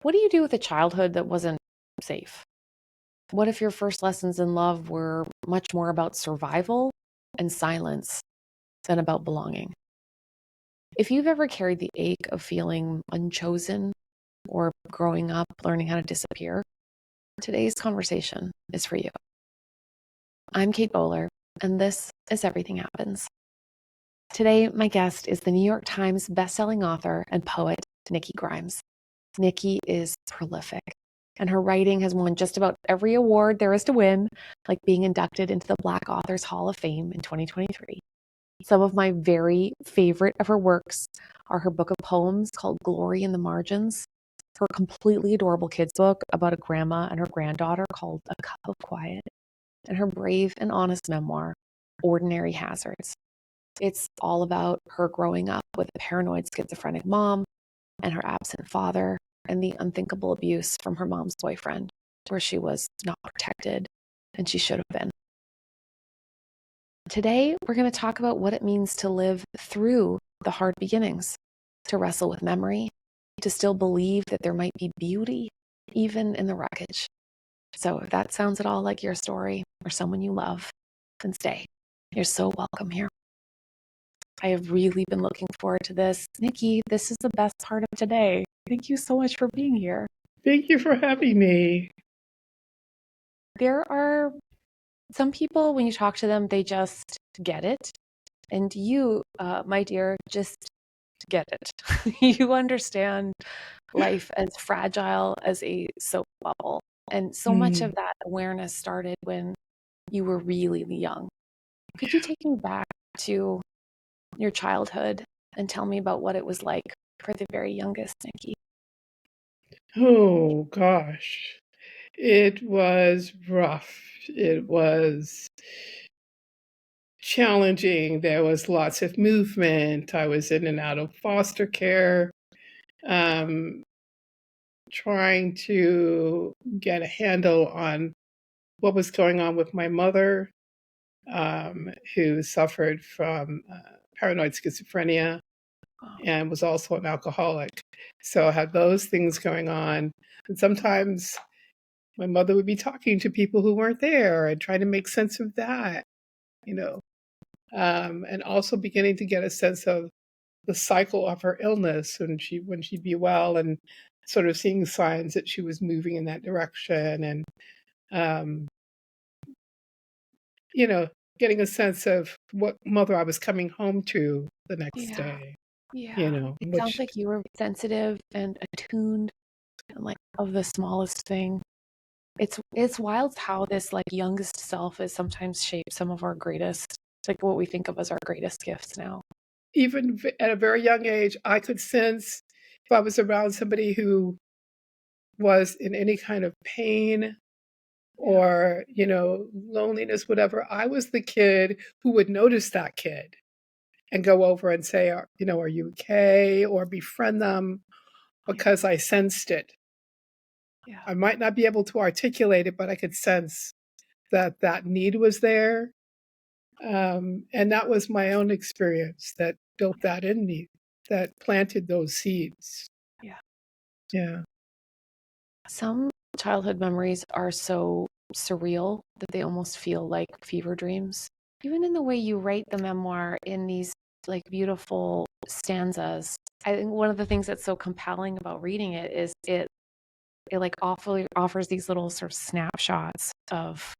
What do you do with a childhood that wasn't safe? What if your first lessons in love were much more about survival and silence than about belonging? If you've ever carried the ache of feeling unchosen or growing up learning how to disappear, today's conversation is for you. I'm Kate Bowler, and this is Everything Happens. Today, my guest is the New York Times bestselling author and poet, Nikki Grimes. Nikki is prolific, and her writing has won just about every award there is to win, like being inducted into the Black Authors Hall of Fame in 2023. Some of my very favorite of her works are her book of poems called Glory in the Margins, her completely adorable kids book about a grandma and her granddaughter called A Cup of Quiet, and her brave and honest memoir, Ordinary Hazards. It's all about her growing up with a paranoid schizophrenic mom and her absent father and the unthinkable abuse from her mom's boyfriend, where she was not protected and she should have been. Today, we're going to talk about what it means to live through the hard beginnings, to wrestle with memory, to still believe that there might be beauty even in the wreckage. So if that sounds at all like your story or someone you love, then stay. You're so welcome here. I have really been looking forward to this. Nikki, this is the best part of today. Thank you so much for being here. Thank you for having me. There are some people, when you talk to them, they just get it. And you, my dear, just get it. You understand life as fragile as a soap bubble. And so much of that awareness started when you were really young. Could you take me back to your childhood and tell me about what it was like for the very youngest Nikki? Oh, gosh. It was rough. It was challenging. There was lots of movement. I was in and out of foster care, um, trying to get a handle on what was going on with my mother, who suffered from paranoid schizophrenia and was also an alcoholic. So I had those things going on. And sometimes my mother would be talking to people who weren't there and trying to make sense of that, you know, and also beginning to get a sense of the cycle of her illness when she'd be well, and sort of seeing signs that she was moving in that direction, and um, you know, getting a sense of what mother I was coming home to the next Yeah, day, yeah. It sounds which like you were sensitive and attuned and like of the smallest thing. It's wild how this like youngest self is sometimes shaped some of our greatest, like what we think of as our greatest gifts now. even at a very young age, I could sense if I was around somebody who was in any kind of pain Yeah, or, loneliness, whatever. I was the kid who would notice that kid and go over and say, are you okay? Or befriend them yeah, because I sensed it. yeah, I might not be able to articulate it, but I could sense that that need was there. And that was my own experience that built that in me, that planted those seeds. yeah. Yeah. Some childhood memories are so surreal that they almost feel like fever dreams. Even in the way you write the memoir in these like beautiful stanzas. I think one of the things that's so compelling about reading it is it like offers these little sort of snapshots of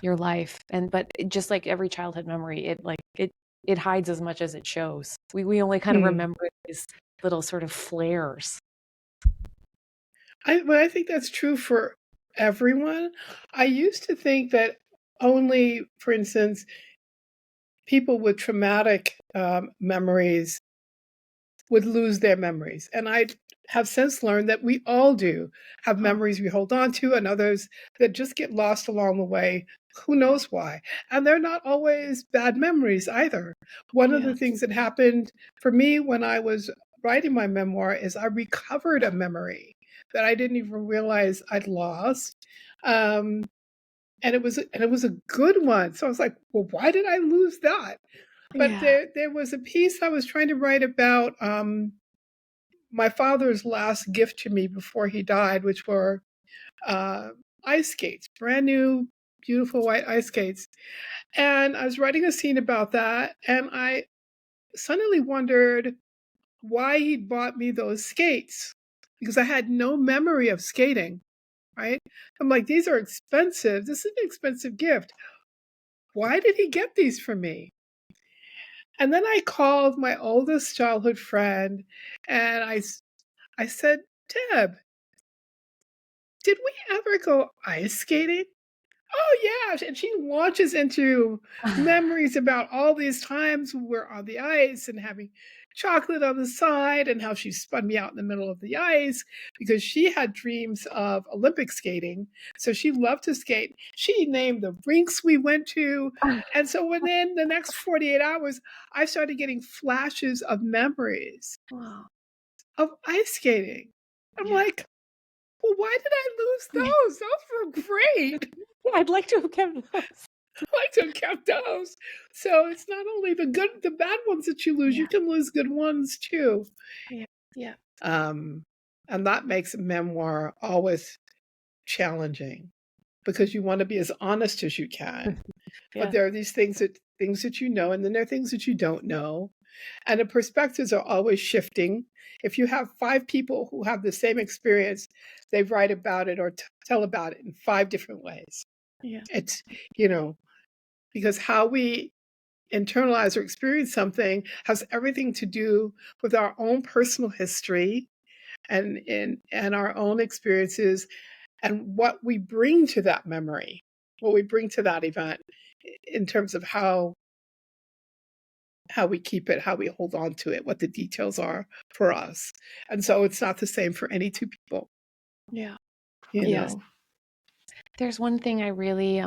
your life, and but just like every childhood memory, it hides as much as it shows. We only kind of Hmm. remember these little sort of flares. I think that's true for everyone. I used to think that only, for instance, people with traumatic memories would lose their memories. And I have since learned that we all do have Huh. memories we hold on to and others that just get lost along the way. Who Yeah. knows why? And they're not always bad memories either. One of the Yeah. things that happened for me when I was writing my memoir is I recovered a memory that I didn't even realize I'd lost. Um, and it was a good one. So I was like, well, why did I lose that? But Yeah. there was a piece I was trying to write about my father's last gift to me before he died, which were uh, ice skates, brand new, beautiful white ice skates. And I was writing a scene about that, and I suddenly wondered why he bought me those skates because I had no memory of skating, right? I'm like, these are expensive. This is an expensive gift. Why did he get these for me? And then I called my oldest childhood friend and I said, Deb, did we ever go ice skating? Oh, yeah. And she launches into memories about all these times we were on the ice and having chocolate on the side and how she spun me out in the middle of the ice because she had dreams of Olympic skating. So she loved to skate. She named the rinks we went to. And so within the next 48 hours, I started getting flashes of memories Wow. of ice skating. I'm Yeah. like, well, why did I lose those? Those were great. I'd like to have kept those. I like to have kept those. So it's not only the bad ones that you lose, you Yeah. can lose good ones too. Yeah. Yeah. Um, and that makes memoir always challenging because you want to be as honest as you can. But Yeah. there are things that you know, and then there are things that you don't know. And the perspectives are always shifting. If you have 5 people who have the same experience, they write about it or tell about it in 5 different ways. Yeah. It's, you know, because how we internalize or experience something has everything to do with our own personal history and our own experiences and what we bring to that memory, what we bring to that event in terms of how we keep it, how we hold on to it, what the details are for us. And so it's not the same for any 2 people, Yeah. you Yes. know. There's one thing I really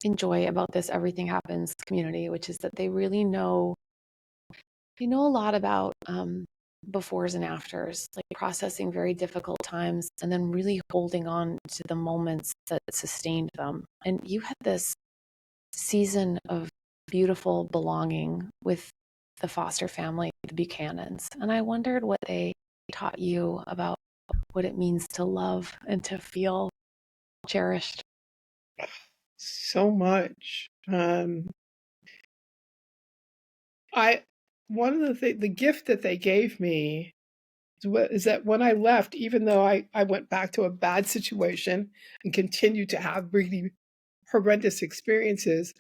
enjoy about this Everything Happens community, which is that they know a lot about befores and afters, like processing very difficult times and then really holding on to the moments that sustained them. And you had this season of beautiful belonging with the foster family, the Buchanans. And I wondered what they taught you about what it means to love and to feel cherished. So much. I one of the gift that they gave me is that when I left, even though I went back to a bad situation and continued to have really horrendous experiences,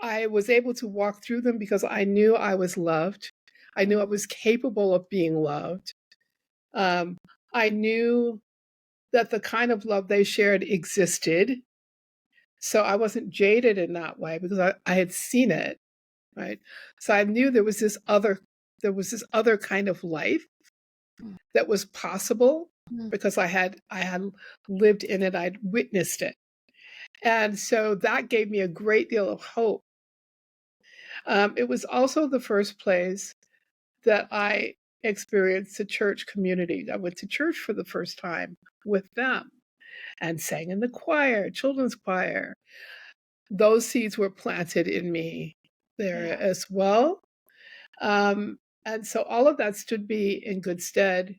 I was able to walk through them because I knew I was loved. I knew I was capable of being loved. Um, I knew that the kind of love they shared existed. So I wasn't jaded in that way because I had seen it, right? So I knew there was this other kind of life that was possible Mm. because I had lived in it, I'd witnessed it. And so that gave me a great deal of hope. It was also the first place that I experienced a church community. I went to church for the first time with them and sang in the choir, children's choir. Those seeds were planted in me there Yeah. as well. And so all of that stood me in good stead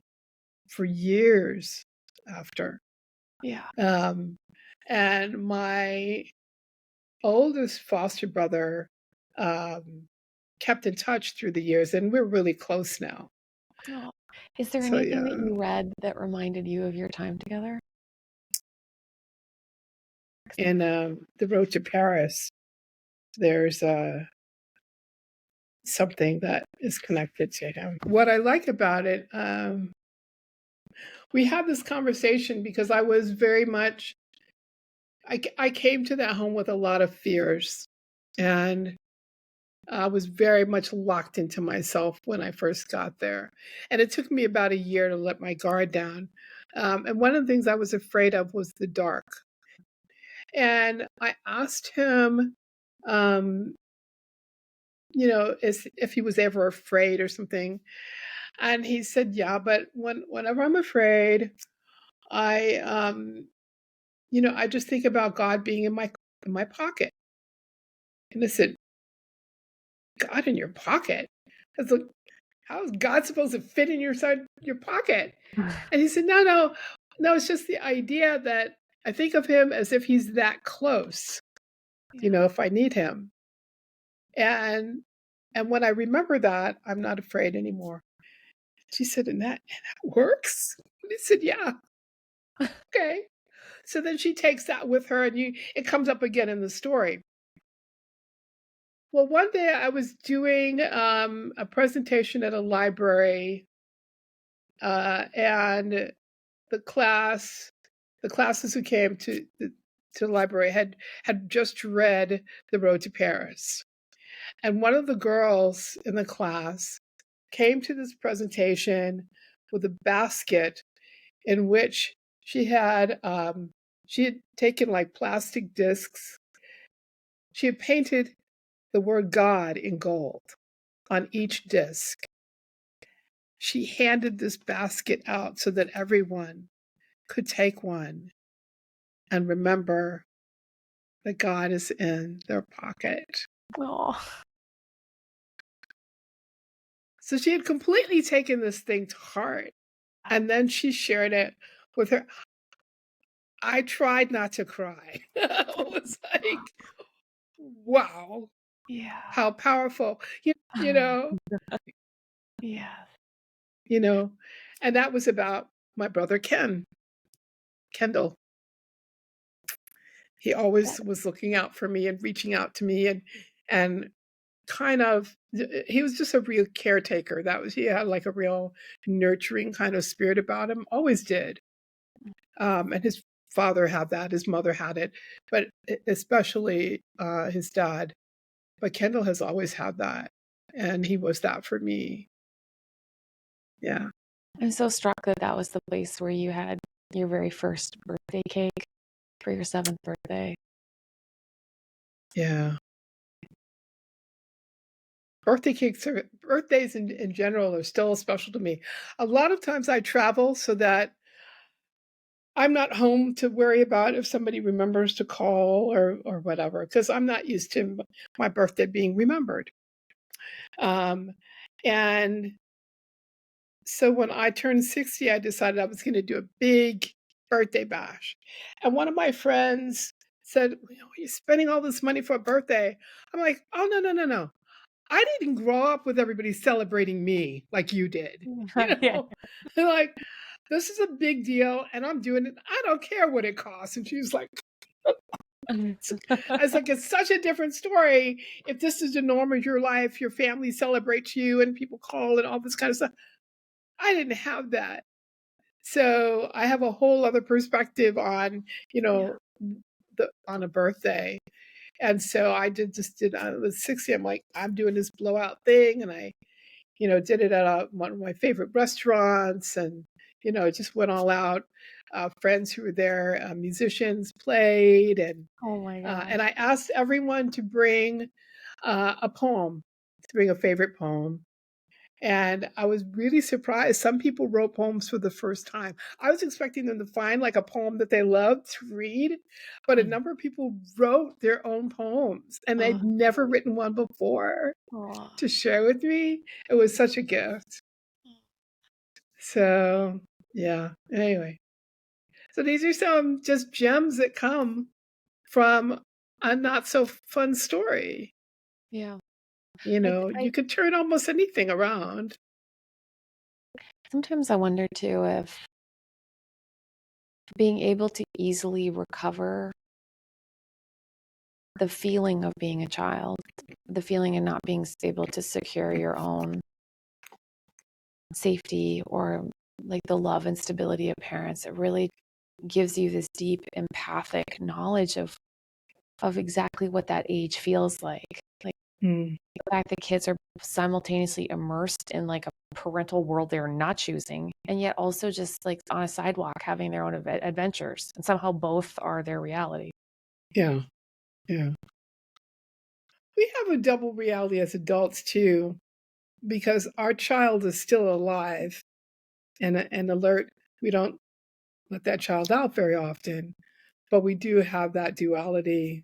for years after. Yeah. Um, and my oldest foster brother kept in touch through the years, and we're really close now. Oh. Is there So anything that yeah, you read that reminded you of your time together? in the road to Paris, there's something that is connected to him. What I like about it, we had this conversation because I was very much, I came to that home with a lot of fears. And I was very much locked into myself when I first got there. And it took me about a year to let my guard down. And one of the things I was afraid of was the dark. And I asked him, um, if he was ever afraid or something. And he said, yeah, but whenever I'm afraid, I, I just think about God being in my pocket. And I said, God in your pocket? I was like, How is God supposed to fit in your pocket? And he said, no, no, no, it's just the idea that I think of him as if he's that close, Yeah. if I need him. And when I remember that, I'm not afraid anymore. She said, and that works? And he said, yeah, okay. So then she takes that with her, and it comes up again in the story. Well, one day I was doing a presentation at a library, and the classes who came to the library had just read The Road to Paris. And one of the girls in the class came to this presentation with a basket in which she had taken like plastic discs. She had painted the word God in gold on each disc. She handed this basket out so that everyone could take one and remember that God is in their pocket. Oh, So she had completely taken this thing to heart. And then she shared it with her. I tried not to cry. It was like, wow, yeah. how powerful. You know, Yes. you know. And that was about my brother Kendall. He always was looking out for me and reaching out to me, and kind of he was just a real caretaker. He had like a real nurturing kind of spirit about him. Always did. And his father had that, his mother had it, but especially his dad. But Kendall has always had that, and he was that for me. Yeah, I'm so struck that that was the place where you had your very first birthday cake for your 7th birthday. yeah. Birthdays in general are still special to me. A lot of times I travel so that I'm not home to worry about if somebody remembers to call or whatever, because I'm not used to my birthday being remembered. Um, and so when I turned 60, I decided I was going to do a big birthday bash. And one of my friends said, you're spending all this money for a birthday. I'm like, oh, no, no, no, no. I didn't grow up with everybody celebrating me like you did. Yeah. Like, this is a big deal and I'm doing it. I don't care what it costs. And she was like, I was like, it's such a different story. If this is the norm of your life, your family celebrates you and people call and all this kind of stuff. I didn't have that. So I have a whole other perspective on, Yeah. on a birthday. And so I was 60. I'm like, I'm doing this blowout thing. And I, did it at one of my favorite restaurants and, just went all out. Friends who were there, musicians played. Oh my And gosh. I asked everyone to bring a poem, to bring a favorite poem. And I was really surprised. Some people wrote poems for the first time. I was expecting them to find like a poem that they loved to read, but a number of people wrote their own poems and Oh, they'd never written one before oh, to share with me. It was such a gift. So, yeah. Anyway, so these are some just gems that come from a not so fun story. yeah. You could turn almost anything around. Sometimes I wonder too if being able to easily recover the feeling of being a child, the feeling of not being able to secure your own safety or like the love and stability of parents, it really gives you this deep empathic knowledge of exactly what that age feels like. Like Hmm. the fact that kids are simultaneously immersed in like a parental world they're not choosing, and yet also just like on a sidewalk having their own adventures, and somehow both are their reality. Yeah. Yeah. We have a double reality as adults too, because our child is still alive and alert. We don't let that child out very often, but we do have that duality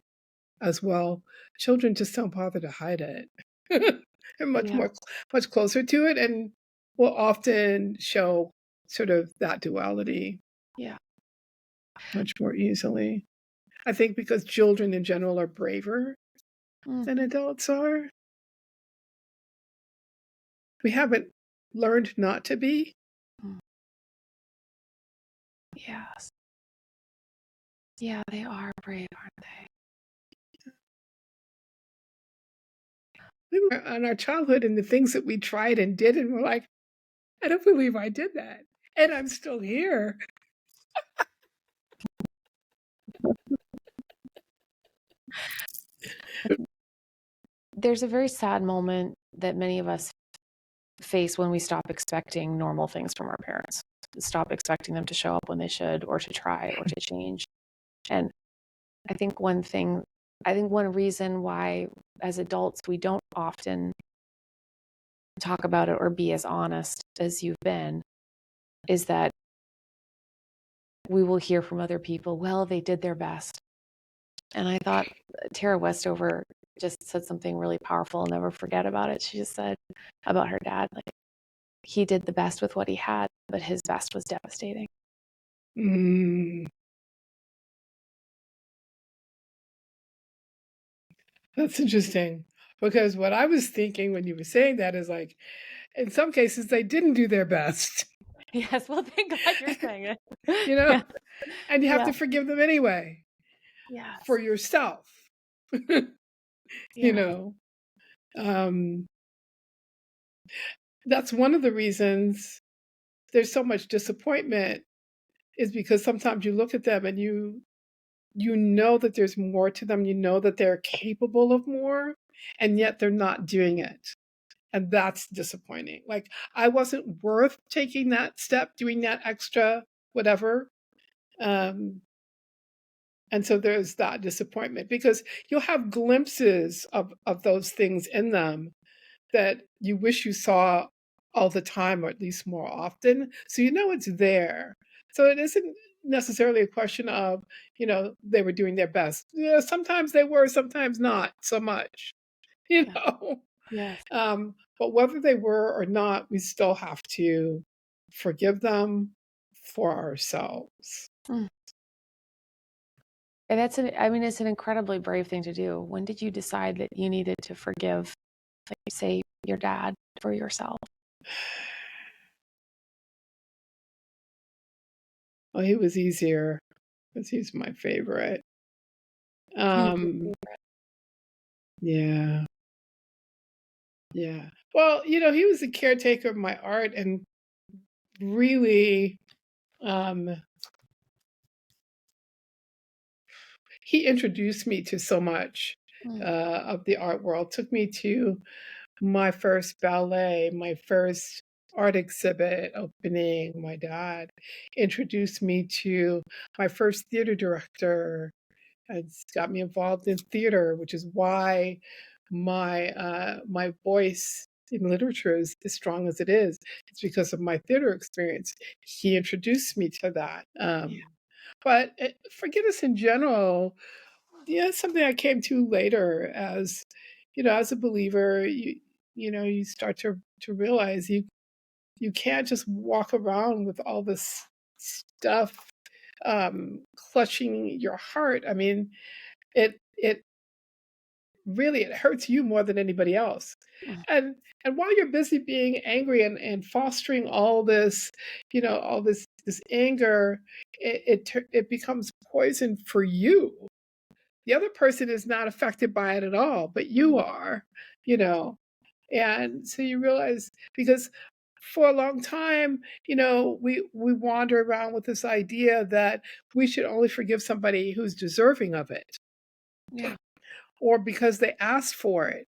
as well. Children just don't bother to hide it. and Yeah. much closer to it, and will often show sort of that duality Yeah. much more easily. I think because children in general are braver Mm, than adults are. We haven't learned not to be. mm. Yes. Yeah, they are brave, aren't they? We were on our childhood and the things that we tried and did, and we're like, I don't believe I did that. And I'm still here. There's a very sad moment that many of us face when we stop expecting normal things from our parents, stop expecting them to show up when they should, or to try, or to change. And I think one reason why as adults we don't often talk about it or be as honest as you've been is that we will hear from other people, well, they did their best. And I thought Tara Westover just said something really powerful. I'll never forget about it. She just said about her dad, like, he did the best with what he had, but his best was devastating. Mm, that's interesting. Because what I was thinking when you were saying that is like, in some cases, they didn't do their best, Yes, well, thank God you're saying it. you know, Yeah, and you have yeah, to forgive them anyway yes, for yourself, you yeah, know. Um, that's one of the reasons there's so much disappointment is because sometimes you look at them and you know that there's more to them, you know that they're capable of more, and yet they're not doing it. And that's disappointing. Like I wasn't worth taking that step, doing that extra whatever. Um, and so there's that disappointment because you'll have glimpses of those things in them that you wish you saw all the time or at least more often. So you know it's there. So it isn't necessarily a question of, they were doing their best. Yeah, sometimes they were, sometimes not so much, you yeah, know. yes. But whether they were or not, we still have to forgive them for ourselves. Mm. And it's an incredibly brave thing to do. When did you decide that you needed to forgive, like, say, your dad for yourself? Well, he was easier because he's my favorite. He was Um, yeah. Yeah. Well, he was the caretaker of my art and really um he introduced me to so much mm, of the art world. Took me to my first ballet, my first art exhibit opening. My dad introduced me to my first theater director. It's got me involved in theater, which is why my voice in literature is as strong as it is. It's because of my theater experience. He introduced me to that. yeah, But forgiveness in general, yeah, it's something I came to later as a believer. You start to realize you can't just walk around with all this stuff clutching your heart. I mean, it really it hurts you more than anybody else. mm, And while you're busy being angry and fostering all this, all this anger, it becomes poison for you. The other person is not affected by it at all, but you mm, are, you know. And so you realize because for a long time, we wander around with this idea that we should only forgive somebody who's deserving of it yeah, or because they asked for it.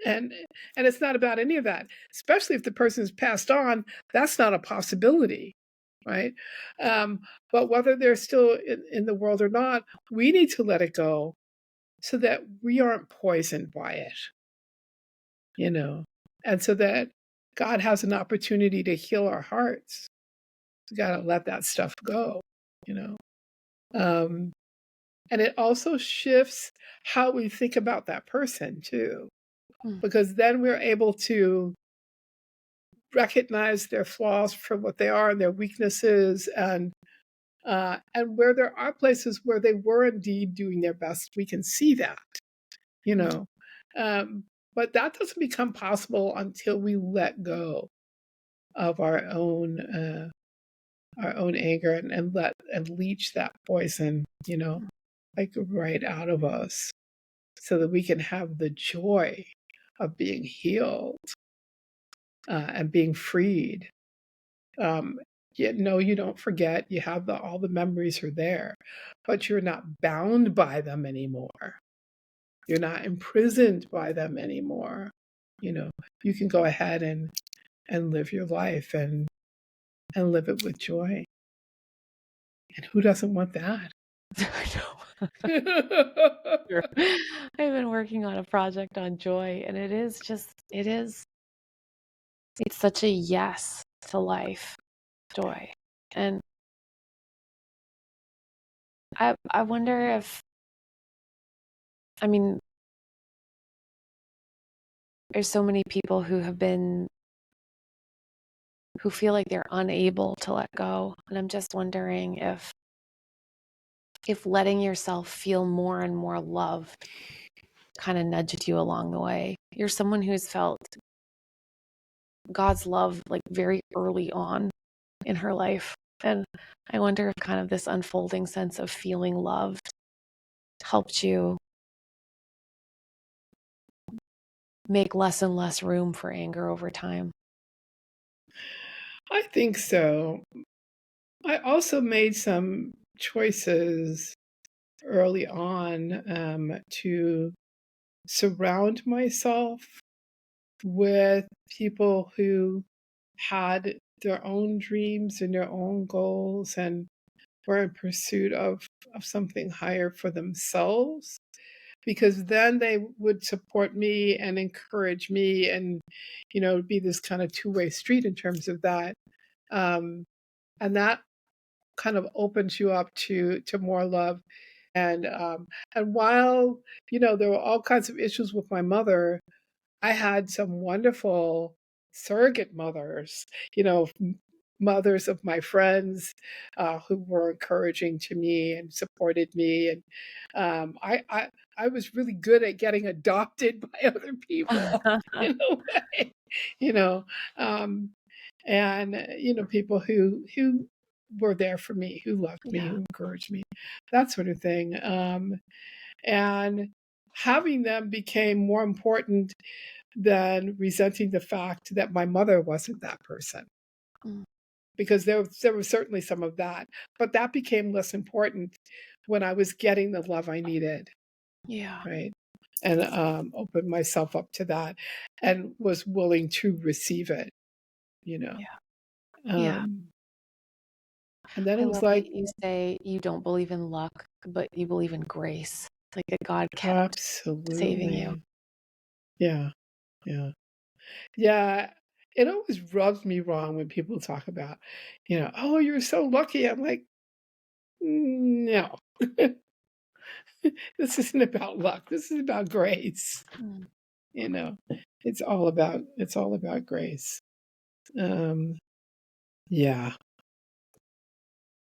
And it's not about any of that, especially if the person is passed on. That's not a possibility, right? um, but whether they're still in the world or not, we need to let it go so that we aren't poisoned by it, you know and so that God has an opportunity to heal our hearts. We got to let that stuff go, you know um, and it also shifts how we think about that person too. Mm. because then we're able to recognize their flaws for what they are and their weaknesses, and where there are places where they were indeed doing their best, we can see that, you Mm. know. Um, but that doesn't become possible until we let go of our own anger, and leach that poison, like right out of us, so that we can have the joy of being healed, and being freed. Um, Yet, no, you don't forget. You have all the memories are there, but you're not bound by them anymore. You're not imprisoned by them anymore. You know, you can go ahead and live your life, and live it with joy. And who doesn't want that? I know. Sure. I've been working on a project on joy, and it's such a yes to life, joy. And I wonder if, I mean, there's so many people who feel like they're unable to let go. And I'm just wondering if letting yourself feel more and more loved kind of nudged you along the way. You're someone who's felt God's love like very early on in her life. And I wonder if kind of this unfolding sense of feeling loved helped you make less and less room for anger over time. I think so. I also made some choices early on, to surround myself with people who had their own dreams and their own goals, and were in pursuit of something higher for themselves, because then they would support me and encourage me, and be this kind of two-way street in terms of that. Um, and that kind of opens you up to more love. And while there were all kinds of issues with my mother, I had some wonderful surrogate mothers, mothers of my friends, who were encouraging to me and supported me. And I was really good at getting adopted by other people in a way, you know, um, and people who were there for me, who loved me, Yeah. who encouraged me, that sort of thing. And having them became more important than resenting the fact that my mother wasn't that person, Mm. because there was certainly some of that, but that became less important when I was getting the love I needed, Yeah. right? And opened myself up to that, and was willing to receive it, you know. Yeah. Yeah. Um, and then I it was love that like, you say you don't believe in luck, but you believe in grace. Like that God kept saving you. absolutely, yeah, yeah, yeah. It always rubs me wrong when people talk about, oh, you're so lucky. I'm like, no, this isn't about luck. This is about grace. Mm. You know, it's all about grace. Um, yeah,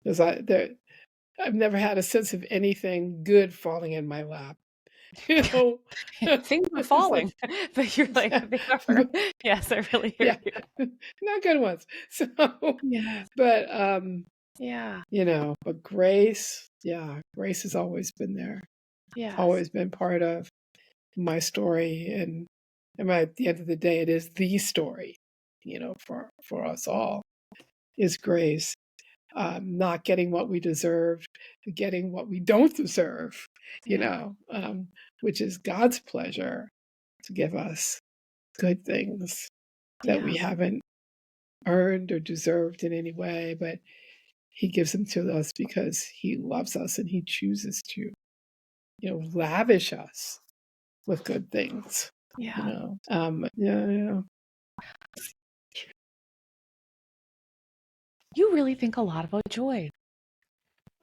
because I've never had a sense of anything good falling in my lap. You know, Things are it's like, falling, but you're like, they are. Yes, I really hear yeah, you. not good ones. So, Yes. but Yeah. but grace, yeah, grace has always been there, Yes. always been part of my story. And at the end of the day, it is the story, for us all, is grace. Not getting what we deserve, getting what we don't deserve, Yeah. which is God's pleasure to give us good things that Yeah. we haven't earned or deserved in any way, but He gives them to us because He loves us, and He chooses to, lavish us with good things. Yeah. Yeah, yeah. You really think a lot about joy.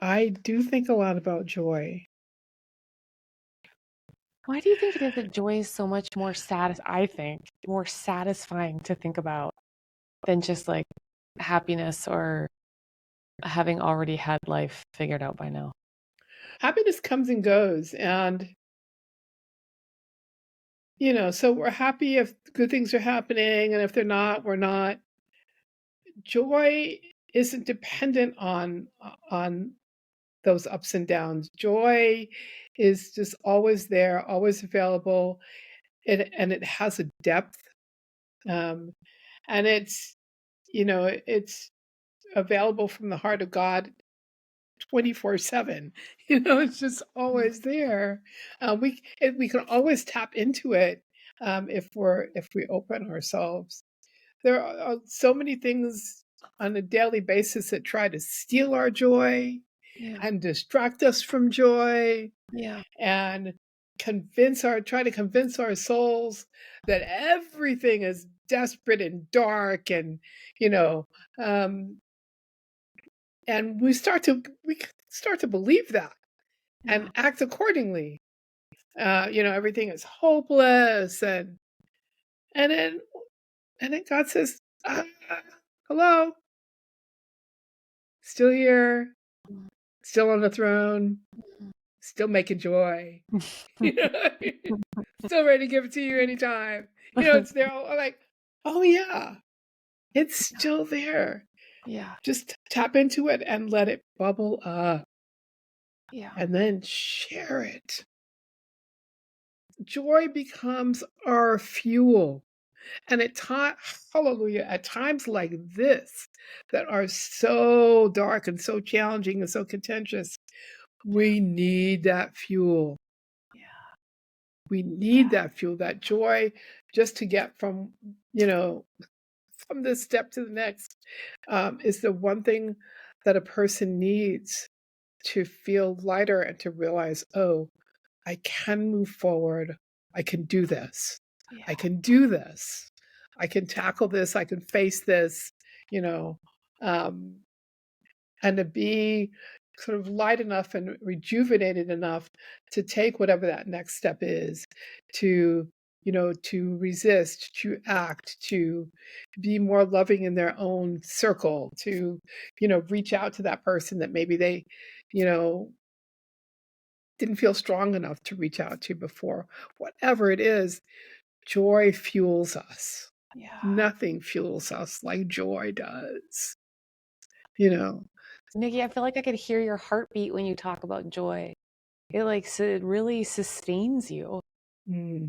I do think a lot about joy. Why do you think it is that joy is so much more I think, more satisfying to think about than just like happiness or having already had life figured out by now? Happiness comes and goes, and so we're happy if good things are happening, and if they're not, we're not. Joy isn't dependent on those ups and downs. Joy is just always there, always available, and it has a depth, um, and it's available from the heart of God 24/7. It's just Mm. always there. We can always tap into it, if we open ourselves. There are so many things on a daily basis that try to steal our joy Yeah, and distract us from joy yeah, and try to convince our souls that everything is desperate and dark, and you know um and we start to believe that yeah. and act accordingly. Everything is hopeless, and then God says, hello, still here, Mm, still on the throne, mhm. still making joy. You know what I mean? Still ready to give it to you anytime. It's there. I'm like, oh yeah, it's still there. Yeah, Just tap into it and let it bubble up, yeah, and then share it. Joy becomes our fuel. And hallelujah, at times like this that are so dark and so challenging and so contentious, yeah, we need that fuel. yeah, We yeah, need that fuel, that joy, just to get from this step to the next, is the one thing that a person needs to feel lighter and to realize, oh, I can move forward. I can do this. I yeah, can do this. I can tackle this. I can face this, you know, um, and to be sort of light enough and rejuvenated enough to take whatever that next step is, to to resist, to act, to be more loving in their own circle, to reach out to that person that maybe they you know didn't feel strong enough to reach out to before. Whatever it is, joy fuels us. yeah. Nothing fuels us like joy does, you know. Nikki, I feel like I could hear your heartbeat when you talk about joy. It really sustains you. Mm,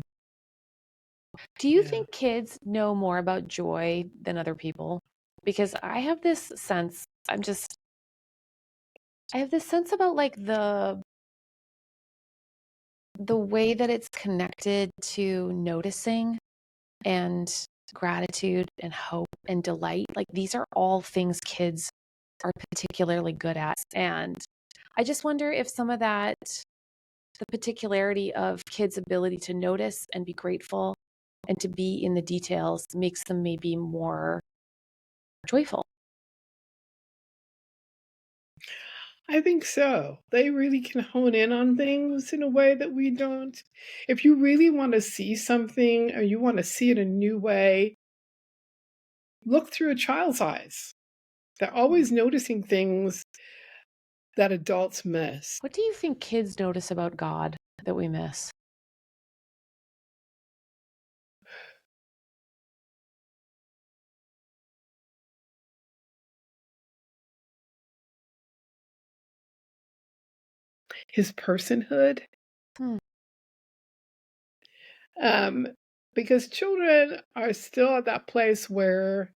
Do you yeah. think kids know more about joy than other people? Because I have this sense about like the way that it's connected to noticing and gratitude and hope and delight. Like these are all things kids are particularly good at. And I just wonder if some of that, the particularity of kids' ability to notice and be grateful and to be in the details makes them maybe more joyful. I think so. They really can hone in on things in a way that we don't. If you really want to see something or you want to see it a new way, look through a child's eyes. They're Mm. always noticing things that adults miss. What do you think kids notice about God that we miss? His personhood, Hmm. um, because children are still at that place where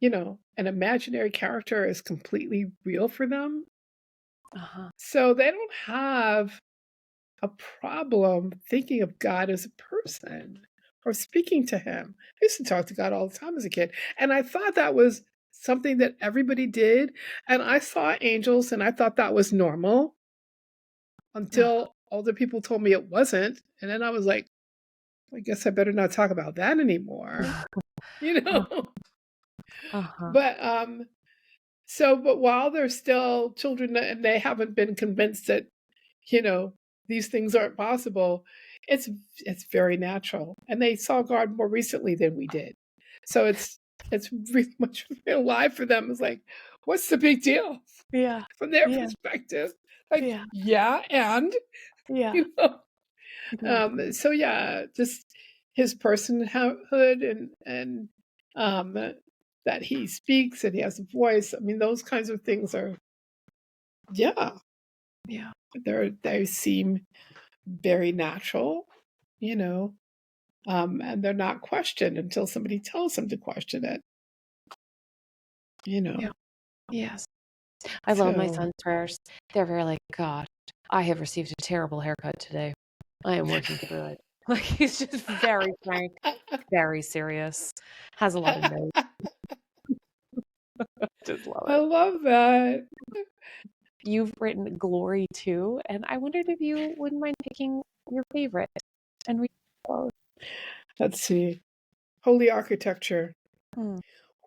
an imaginary character is completely real for them. Uh-huh. So they don't have a problem thinking of God as a person or speaking to him. I used to talk to God all the time as a kid, and I thought that was something that everybody did. And I saw angels, and I thought that was normal until older people told me it wasn't. And then I was like, I guess I better not talk about that anymore, you Uh, know? uh-huh. But but while they're still children and they haven't been convinced that, you know, these things aren't possible, it's very natural. And they saw God more recently than we did. So it's really much alive for them. It's like, what's the big deal Yeah. from their Yeah. perspective? Like, Yeah. yeah, and Yeah. you know. Exactly. So yeah, just his personhood and that he speaks and he has a voice. I mean, those kinds of things are, yeah, Yeah. they seem very natural, you know, and they're not questioned until somebody tells them to question it, you Yeah. know. Yes. I love my So son's prayers. They're very like, God, I have received a terrible haircut today. I am working through it. Like he's just very frank, very serious, has a lot of notes. Just love I it. love that. You've written Glory too, and I wondered if you wouldn't mind picking your favorite and read both. Let's see. Holy architecture. Hmm.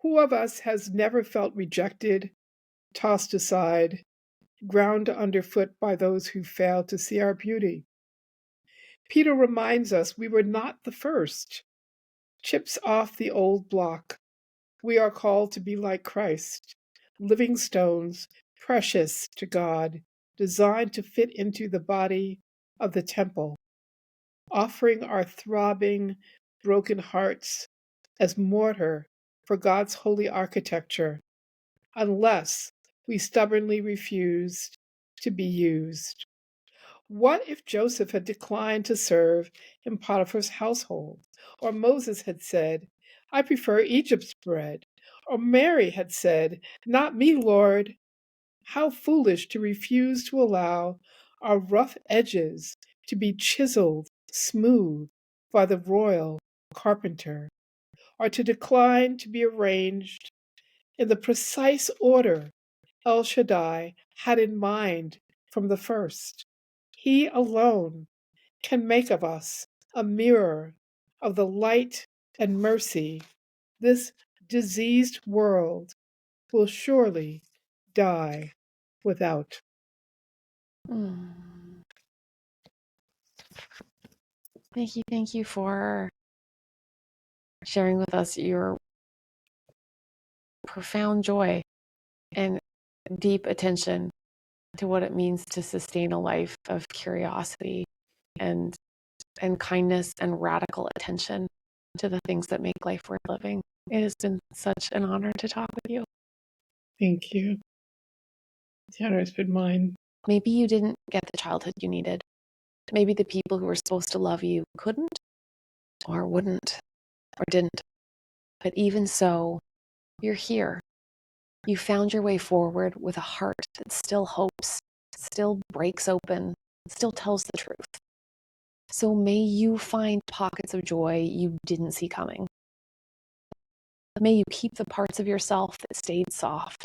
Who of us has never felt rejected, tossed aside, ground underfoot by those who failed to see our beauty? Peter reminds us we were not the first. Chips off the old block. We are called to be like Christ, living stones, precious to God, designed to fit into the body of the temple, offering our throbbing, broken hearts as mortar for God's holy architecture, unless we stubbornly refused to be used. What if Joseph had declined to serve in Potiphar's household? Or Moses had said, I prefer Egypt's bread? Or Mary had said, Not me, Lord. How foolish to refuse to allow our rough edges to be chiseled smooth by the royal carpenter, or to decline to be arranged in the precise order El Shaddai had in mind from the first. He alone can make of us a mirror of the light and mercy this diseased world will surely die without. Mm. Thank you for sharing with us your profound joy and deep attention to what it means to sustain a life of curiosity and kindness and radical attention to the things that make life worth living. It has been such an honor to talk with you. Thank you. The honor has been mine. Maybe you didn't get the childhood you needed. Maybe the people who were supposed to love you couldn't or wouldn't or didn't. But even so, you're here. You found your way forward with a heart that still hopes, still breaks open, still tells the truth. So may you find pockets of joy you didn't see coming. May you keep the parts of yourself that stayed soft,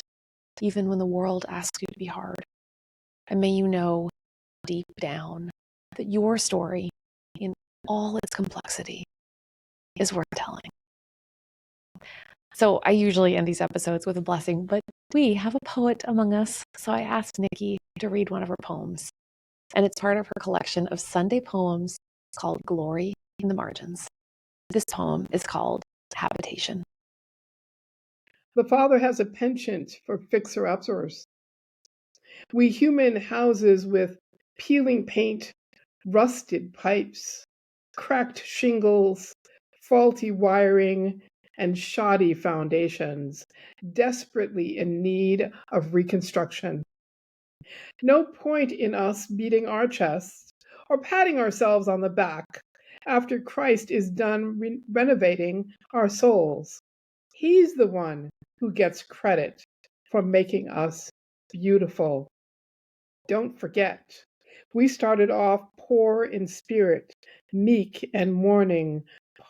even when the world asks you to be hard. And may you know deep down that your story, in all its complexity, is worth telling. So I usually end these episodes with a blessing, but we have a poet among us. So I asked Nikki to read one of her poems. And it's part of her collection of Sunday poems called Glory in the Margins. This poem is called Habitation. The Father has a penchant for fixer-uppers. We human houses with peeling paint, rusted pipes, cracked shingles, faulty wiring, and shoddy foundations, desperately in need of reconstruction. No point in us beating our chests or patting ourselves on the back after Christ is done renovating our souls. He's the one who gets credit for making us beautiful. Don't forget, we started off poor in spirit, meek and mourning,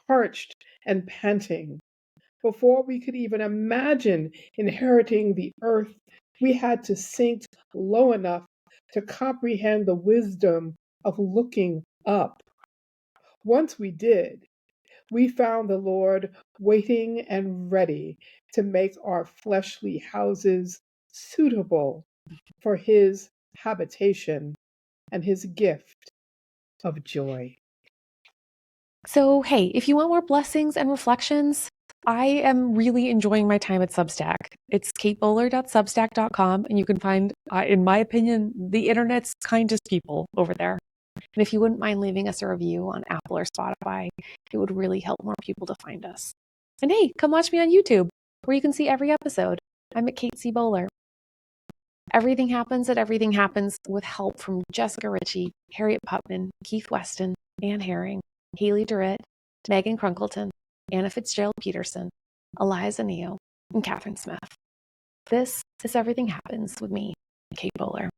parched and panting. Before we could even imagine inheriting the earth, we had to sink low enough to comprehend the wisdom of looking up. Once we did, we found the Lord waiting and ready to make our fleshly houses suitable for his habitation and his gift of joy. So, hey, if you want more blessings and reflections, I am really enjoying my time at Substack. It's katebowler.substack.com, and you can find, in my opinion, the internet's kindest people over there. And if you wouldn't mind leaving us a review on Apple or Spotify, it would really help more people to find us. And hey, come watch me on YouTube, where you can see every episode. I'm at Kate C. Bowler. Everything Happens at Everything Happens with help from Jessica Ritchie, Harriet Putman, Keith Weston, Anne Herring, Haley Durrett, Megan Crunkleton, Anna Fitzgerald Peterson, Eliza Neo, and Catherine Smith. This is Everything Happens with me, Kate Bowler.